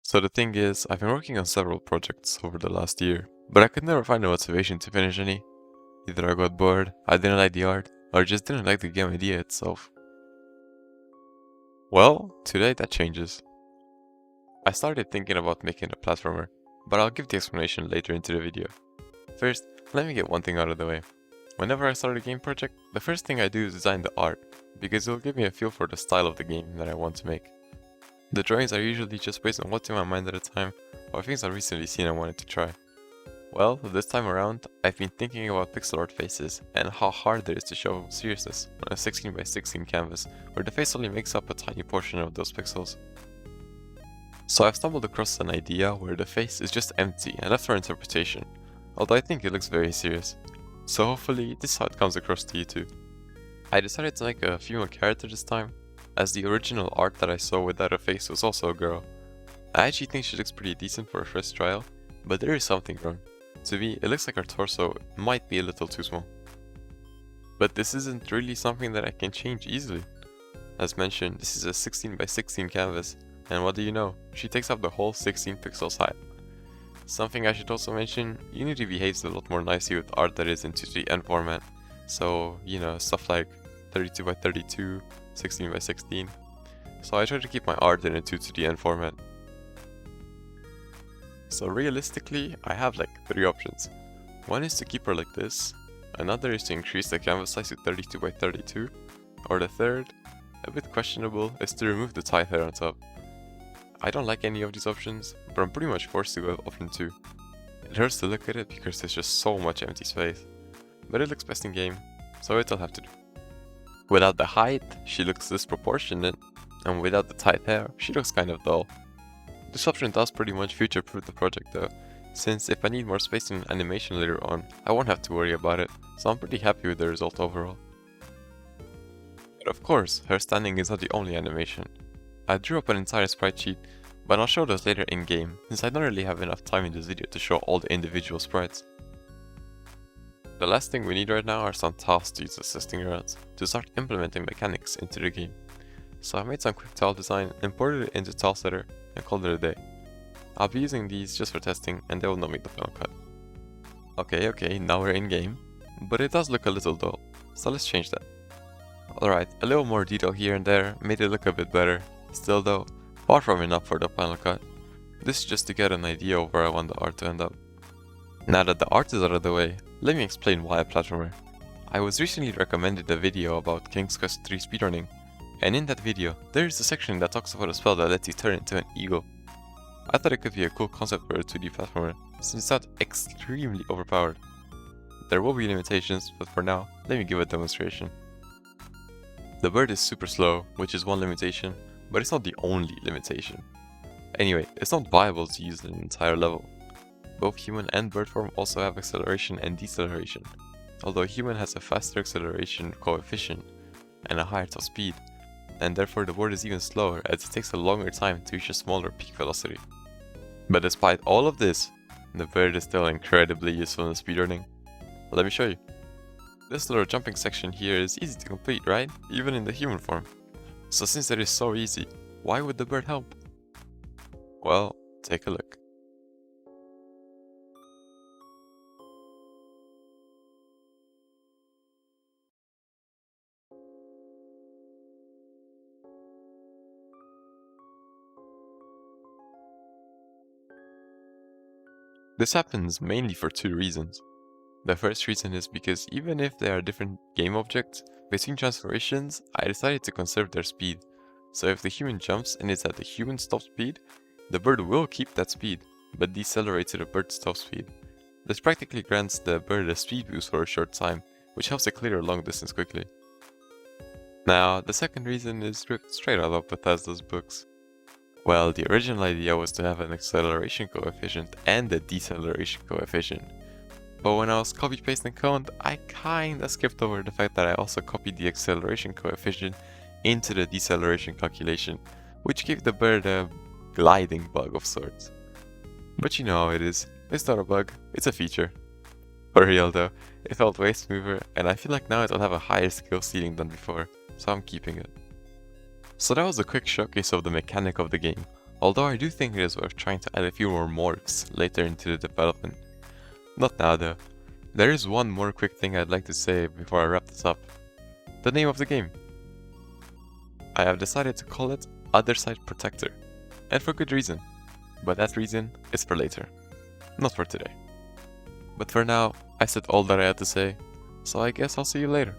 So the thing is, I've been working on several projects over the last year, but I could never find the motivation to finish any. Either I got bored, I didn't like the art, or just didn't like the game idea itself. Well, today that changes. I started thinking about making a platformer, but I'll give the explanation later into the video. First, let me get one thing out of the way. Whenever I start a game project, the first thing I do is design the art, because it'll give me a feel for the style of the game that I want to make. The drawings are usually just based on what's in my mind at the time, or things I've recently seen and wanted to try. Well, this time around, I've been thinking about pixel art faces, and how hard it is to show seriousness on a 16x16 canvas, where the face only makes up a tiny portion of those pixels. So I've stumbled across an idea where the face is just empty and left for interpretation, although I think it looks very serious. So hopefully this is how it comes across to you too. I decided to make a female character this time, as the original art that I saw without a face was also a girl. I actually think she looks pretty decent for a first trial, but there is something wrong. To me, it looks like her torso might be a little too small. But this isn't really something that I can change easily. As mentioned, this is a 16x16 canvas, and what do you know, she takes up the whole 16 pixels high. Something I should also mention, Unity behaves a lot more nicely with art that is in 2D format, so you know, stuff like 32x32, 16x16, so I try to keep my art in a 2D format. So realistically, I have like 3 options. One is to keep her like this, another is to increase the canvas size to 32x32, or the third, a bit questionable, is to remove the tight hair on top. I don't like any of these options, but I'm pretty much forced to go with option 2. It hurts to look at it because there's just so much empty space, but it looks best in game, so it'll have to do. Without the height, she looks disproportionate, and without the tight hair, she looks kind of dull. This option does pretty much future-proof the project though, since if I need more space in animation later on, I won't have to worry about it, so I'm pretty happy with the result overall. But of course, her standing is not the only animation. I drew up an entire sprite sheet, but I'll show those later in-game, since I don't really have enough time in this video to show all the individual sprites. The last thing we need right now are some tiles to use as testing routes, to start implementing mechanics into the game. So I made some quick tile design, imported it into TileSetter, and called it a day. I'll be using these just for testing, and they will not make the final cut. Okay, now we're in-game, but it does look a little dull, so let's change that. Alright, a little more detail here and there made it look a bit better. Still though, far from enough for the final cut. This is just to get an idea of where I want the art to end up. Now that the art is out of the way, let me explain why a platformer. I was recently recommended a video about King's Quest III speedrunning, and in that video, there is a section that talks about a spell that lets you turn into an eagle. I thought it could be a cool concept for a 2D platformer, since it's not extremely overpowered. There will be limitations, but for now, let me give a demonstration. The bird is super slow, which is one limitation, but it's not the only limitation. Anyway, it's not viable to use an entire level. Both human and bird form also have acceleration and deceleration, although human has a faster acceleration coefficient and a higher top speed, and therefore the bird is even slower as it takes a longer time to reach a smaller peak velocity. But despite all of this, the bird is still incredibly useful in speedrunning. Let me show you. This little jumping section here is easy to complete, right? Even in the human form. So since it is so easy, why would the bird help? Well, take a look. This happens mainly for 2 reasons. The first reason is because even if they are different game objects, between transformations, I decided to conserve their speed. So if the human jumps and is at the human's top speed, the bird will keep that speed, but decelerate to the bird's top speed. This practically grants the bird a speed boost for a short time, which helps it clear a long distance quickly. Now, the second reason is ripped straight out of Bethesda's books. Well, the original idea was to have an acceleration coefficient and a deceleration coefficient. But when I was copy-pasting code, I kinda skipped over the fact that I also copied the acceleration coefficient into the deceleration calculation, which gave the bird a gliding bug of sorts. But you know how it is, it's not a bug, it's a feature. For real though, it felt way smoother, and I feel like now it'll have a higher skill ceiling than before, so I'm keeping it. So that was a quick showcase of the mechanic of the game, although I do think it is worth trying to add a few more morphs later into the development. Not now though. There is one more quick thing I'd like to say before I wrap this up. The name of the game. I have decided to call it Otherside Protector, and for good reason, but that reason is for later, not for today. But for now, I said all that I had to say, so I guess I'll see you later.